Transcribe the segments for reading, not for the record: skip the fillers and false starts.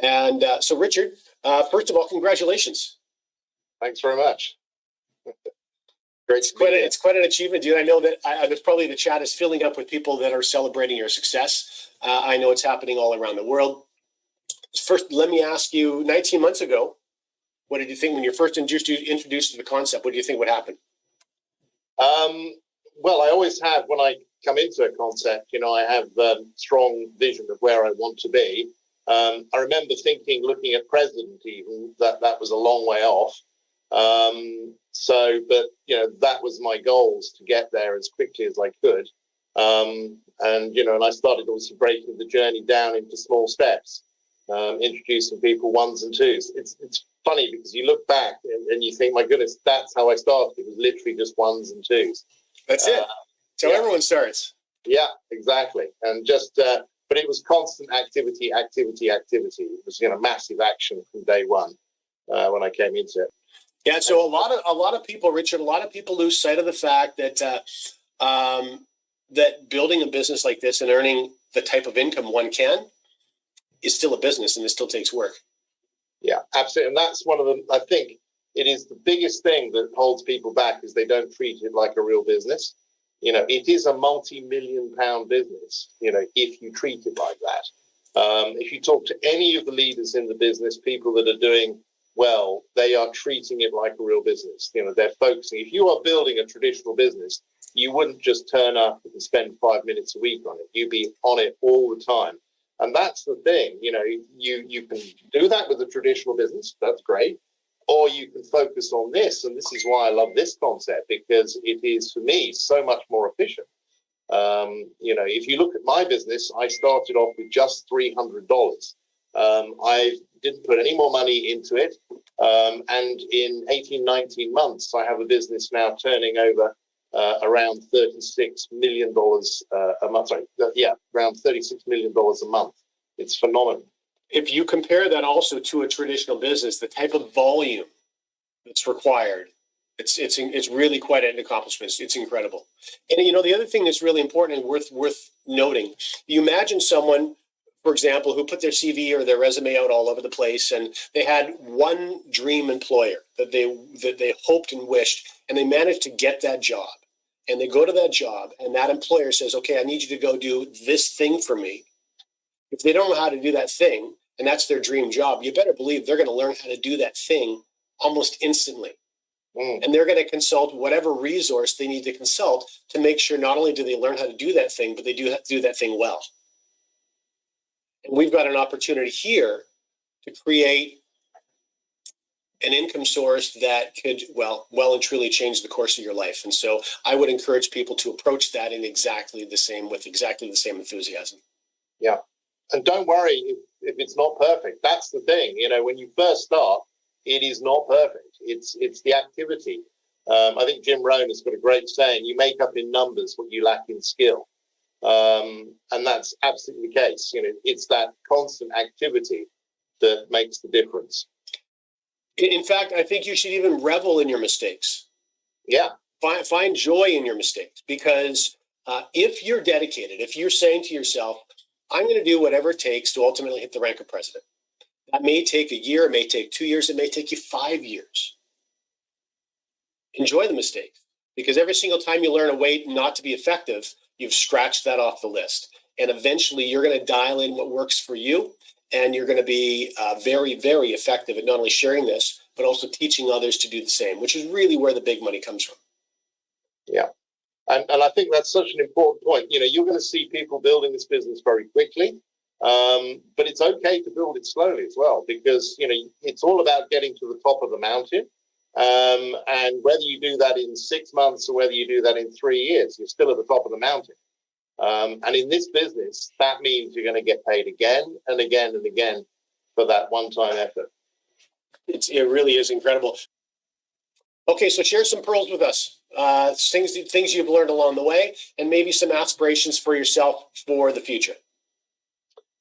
And so, Richard, first of all, congratulations. Thanks very much. Great. It's quite an achievement, dude. I know that there's probably the chat is filling up with people that are celebrating your success. I know it's happening all around the world. First, let me ask you, 19 months ago, what did you think when you first introduced to the concept? What do you think would happen? Well, I always have, when I come into a concept, I have strong vision of where I want to be. I remember thinking, looking at President even, that was a long way off. That was my goals, to get there as quickly as I could. And I started also breaking the journey down into small steps, introducing people ones and twos. It's funny because you look back and you think, my goodness, that's how I started. It was literally just ones and twos. That's it. So everyone starts. Yeah, exactly. And but it was constant activity. It was, massive action from day one when I came into it. Yeah. So a lot of people, Richard, lose sight of the fact that that building a business like this and earning the type of income one can is still a business, and it still takes work. Yeah, absolutely. And that's one of them. I think it is the biggest thing that holds people back, is they don't treat it like a real business. It is a multi-million-pound business, if you treat it like that. If you talk to any of the leaders in the business, people that are doing well, they are treating it like a real business. They're focusing. If you are building a traditional business, you wouldn't just turn up and spend 5 minutes a week on it. You'd be on it all the time. And that's the thing, you can do that with a traditional business. That's great. Or you can focus on this. And this is why I love this concept, because it is, for me, so much more efficient. If you look at my business, I started off with just $300. I didn't put any more money into it. And in 18, 19 months, I have a business now turning over around $36 million a month. Around $36 million a month. It's phenomenal. If you compare that also to a traditional business, the type of volume that's required, it's really quite an accomplishment. It's incredible. And the other thing that's really important and worth noting, you imagine someone, for example, who put their CV or their resume out all over the place, and they had one dream employer that they hoped and wished, and they managed to get that job. And they go to that job, and that employer says, okay, I need you to go do this thing for me. If they don't know how to do that thing, and that's their dream job, you better believe they're going to learn how to do that thing almost instantly. And they're going to consult whatever resource they need to consult to make sure not only do they learn how to do that thing, but they do that thing well. And we've got an opportunity here to create an income source that could well and truly change the course of your life. And so I would encourage people to approach that with exactly the same enthusiasm. Yeah. And don't worry if it's not perfect. That's the thing. When you first start, it is not perfect. It's the activity. I think Jim Rohn has got a great saying, you make up in numbers what you lack in skill. And that's absolutely the case. It's that constant activity that makes the difference. In fact, I think you should even revel in your mistakes. Yeah. Find joy in your mistakes, because if you're dedicated, if you're saying to yourself, I'm going to do whatever it takes to ultimately hit the rank of president. That may take a year, it may take 2 years, it may take you 5 years. Enjoy the mistakes, because every single time you learn a way not to be effective, you've scratched that off the list. And eventually you're going to dial in what works for you, and you're going to be very, very effective at not only sharing this, but also teaching others to do the same, which is really where the big money comes from. Yeah. And I think that's such an important point. You're going to see people building this business very quickly, but it's okay to build it slowly as well, because, it's all about getting to the top of the mountain. And whether you do that in 6 months or whether you do that in 3 years, you're still at the top of the mountain. And in this business, that means you're going to get paid again and again and again for that one-time effort. It really is incredible. Okay, so share some pearls with us. Things you've learned along the way, and maybe some aspirations for yourself for the future.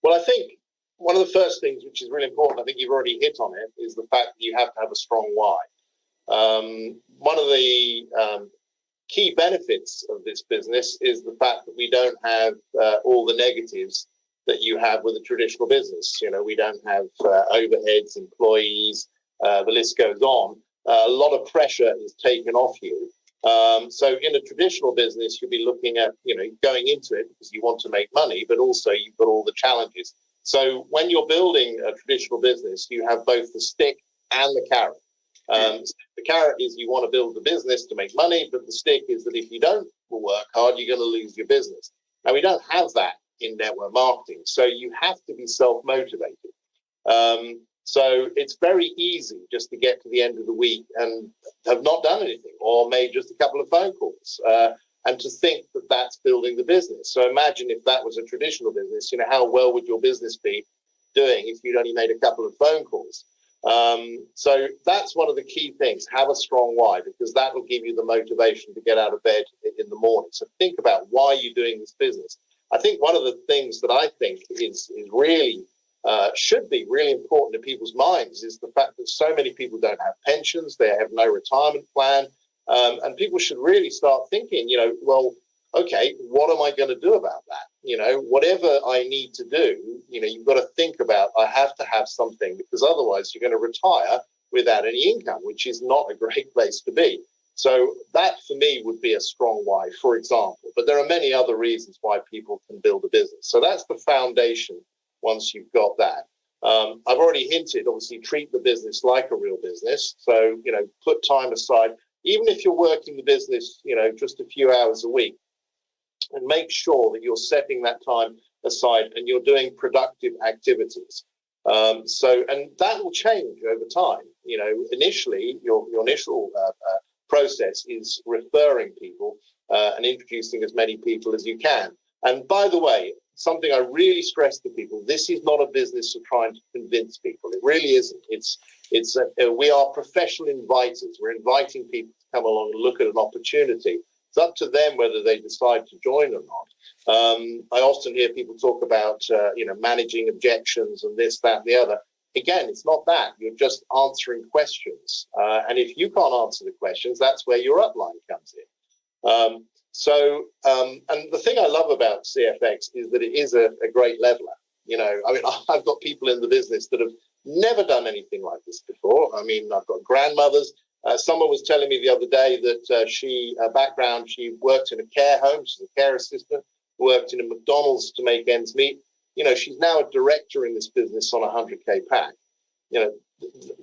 Well, I think one of the first things, which is really important, I think you've already hit on it, is the fact that you have to have a strong why. One of the key benefits of this business is the fact that we don't have all the negatives that you have with a traditional business. You know, we don't have overheads, employees, the list goes on. A lot of pressure is taken off you. So in a traditional business, you'll be looking at, you know, going into it because you want to make money, but also you've got all the challenges. So when you're building a traditional business, you have both the stick and the carrot. So the carrot is you want to build the business to make money, but the stick is that if you don't work hard, you're going to lose your business. Now, we don't have that in network marketing, so you have to be self-motivated. So it's very easy just to get to the end of the week and have not done anything or made just a couple of phone calls and to think that that's building the business. So imagine if that was a traditional business, you know, how well would your business be doing if you'd only made a couple of phone calls? So that's one of the key things. Have a strong why, because that will give you the motivation to get out of bed in the morning. So think about why you're doing this business. I think one of the things that I think is really should be really important in people's minds is the fact that so many people don't have pensions, they have no retirement plan, and people should really start thinking, you know, well, okay, what am I going to do about that? You know, whatever I need to do, you know, you've got to think about, I have to have something, because otherwise you're going to retire without any income, which is not a great place to be. So that for me would be a strong why, for example. But there are many other reasons why people can build a business. So that's the foundation once you've got that. I've already hinted, obviously, treat the business like a real business. So, you know, put time aside, even if you're working the business, you know, just a few hours a week, and make sure that you're setting that time aside and you're doing productive activities. And that will change over time. You know, initially, your initial process is referring people and introducing as many people as you can. And by the way, something I really stress to people, this is not a business of trying to convince people. It really isn't. We are professional inviters. We're inviting people to come along and look at an opportunity. It's up to them whether they decide to join or not. I often hear people talk about, you know, managing objections and this, that, and the other. Again, it's not that. You're just answering questions. And if you can't answer the questions, that's where your upline comes in. And the thing I love about CFX is that it is a great leveler. You know, I mean, I've got people in the business that have never done anything like this before. I mean, I've got grandmothers. Someone was telling me the other day that she worked in a care home. She's a care assistant, worked in a McDonald's to make ends meet. You know, she's now a director in this business on a 100K pack. You know,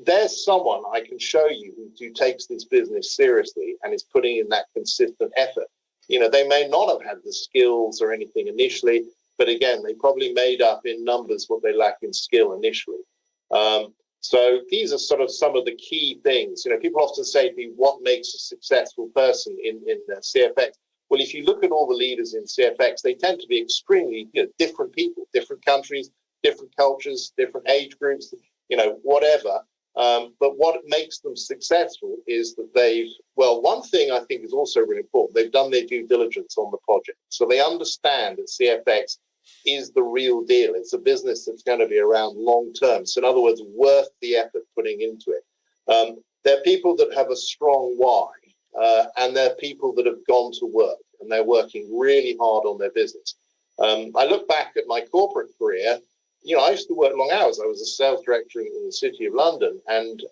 there's someone I can show you who takes this business seriously and is putting in that consistent effort. You know, they may not have had the skills or anything initially, but again, they probably made up in numbers what they lack in skill initially. So these are sort of some of the key things. You know, people often say to me, what makes a successful person in CFX? Well, if you look at all the leaders in CFX, they tend to be extremely, you know, different people, different countries, different cultures, different age groups, you know, whatever. But what makes them successful is that one thing I think is also really important, they've done their due diligence on the project. So they understand that CFX is the real deal. It's a business that's going to be around long term. So in other words, worth the effort putting into it. They're people that have a strong why, and they're people that have gone to work and they're working really hard on their business. I look back at my corporate career. You know, I used to work long hours. I was a sales director in the City of London, and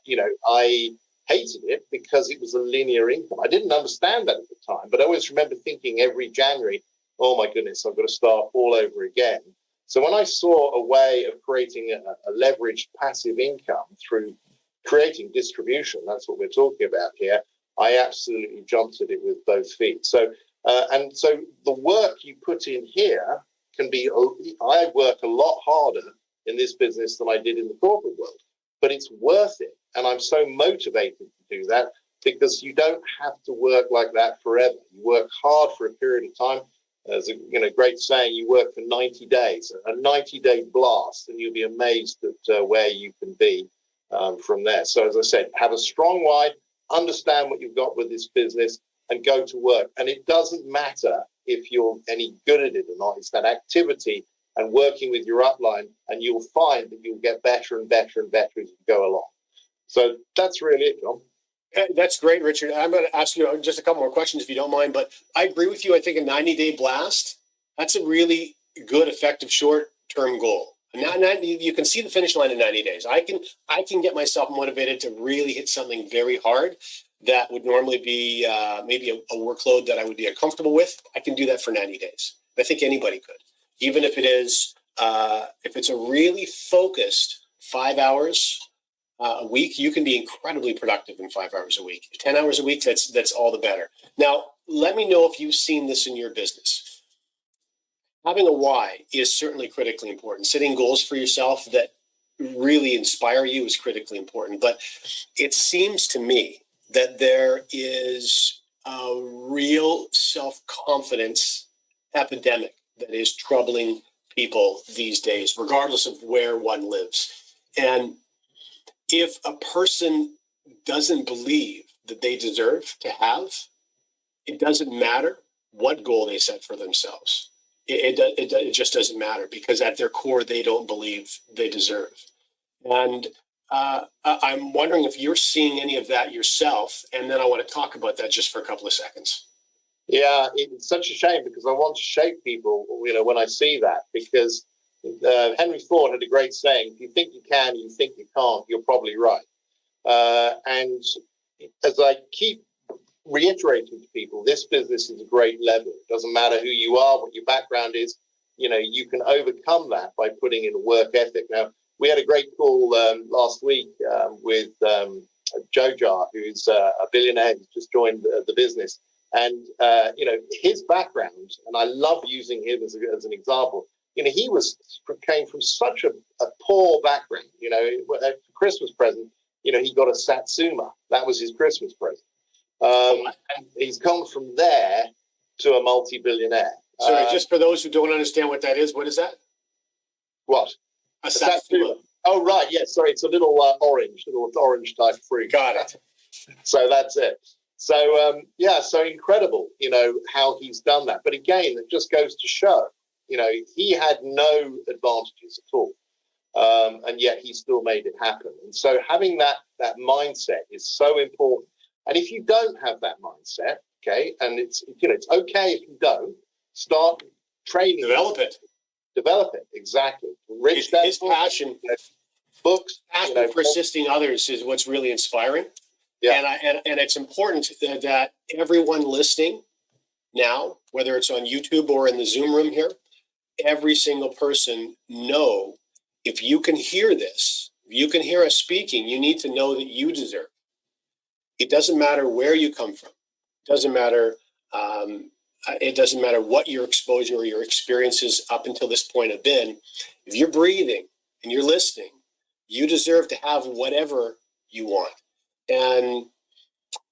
you know, I hated it because it was a linear income. I didn't understand that at the time, but I always remember thinking every January, oh my goodness, I've got to start all over again. So when I saw a way of creating a leveraged passive income through creating distribution, that's what we're talking about here, I absolutely jumped at it with both feet. So and so the work you put in here can be, I work a lot harder in this business than I did in the corporate world, but it's worth it. And I'm so motivated to do that because you don't have to work like that forever. You work hard for a period of time. There's a great saying, you work for 90 days, a 90-day blast, and you'll be amazed at where you can be from there. So as I said, have a strong why, understand what you've got with this business, and go to work. And it doesn't matter if you're any good at it or not. It's that activity and working with your upline, and you'll find that you'll get better and better and better as you go along. So that's really it, John. That's great, Richard. I'm going to ask you just a couple more questions if you don't mind, but I agree with you. I think a 90-day blast, that's a really good, effective short-term goal. You can see the finish line in 90 days. I can get myself motivated to really hit something very hard that would normally be maybe a workload that I would be uncomfortable with. I can do that for 90 days. I think anybody could, even if it is if it's a really focused 5 hours a week. You can be incredibly productive in 5 hours a week. 10 hours a week, that's all the better. Now, let me know if you've seen this in your business. Having a why is certainly critically important. Setting goals for yourself that really inspire you is critically important. But it seems to me that there is a real self-confidence epidemic that is troubling people these days, regardless of where one lives. And if a person doesn't believe that they deserve to have, it doesn't matter what goal they set for themselves. It just doesn't matter, because at their core, they don't believe they deserve. And I'm wondering if you're seeing any of that yourself, and then I want to talk about that just for a couple of seconds. Yeah, it's such a shame, because I want to shake people, when I see that, because Henry Ford had a great saying: if you think you can, you think you can't, you're probably right. And as I keep reiterating to people, this business is a great level. It doesn't matter who you are, what your background is. You can overcome that by putting in a work ethic. Now, we had a great call last week with Joe Jar, who's a billionaire who's just joined the business. And, his background, and I love using him as an example, he came from such a poor background. For Christmas present, he got a Satsuma. That was his Christmas present. And he's come from there to a multi-billionaire. Sorry, just for those who don't understand what that is, what is that? What? A Satsuma. Oh, right. Yes. Sorry. It's a little orange type fruit. Got it. So that's it. So, so incredible, how he's done that. But again, it just goes to show, he had no advantages at all. And yet he still made it happen. And so having that mindset is so important. And if you don't have that mindset, okay, and it's okay if you don't, start training. Develop it, exactly. His passion, books, for assisting others is what's really inspiring. Yeah. And it's important that everyone listening now, whether it's on YouTube or in the Zoom room here, every single person know, if you can hear this, if you can hear us speaking, you need to know that you deserve. It doesn't matter where you come from. It doesn't matter what your exposure or your experiences up until this point have been. If you're breathing and you're listening, you deserve to have whatever you want. And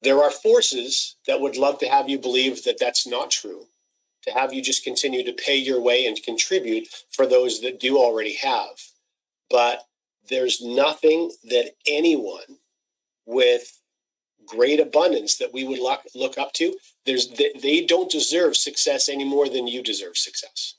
there are forces that would love to have you believe that that's not true, to have you just continue to pay your way and contribute for those that do already have. But there's nothing that anyone with great abundance that we would look up to, they don't deserve success any more than you deserve success.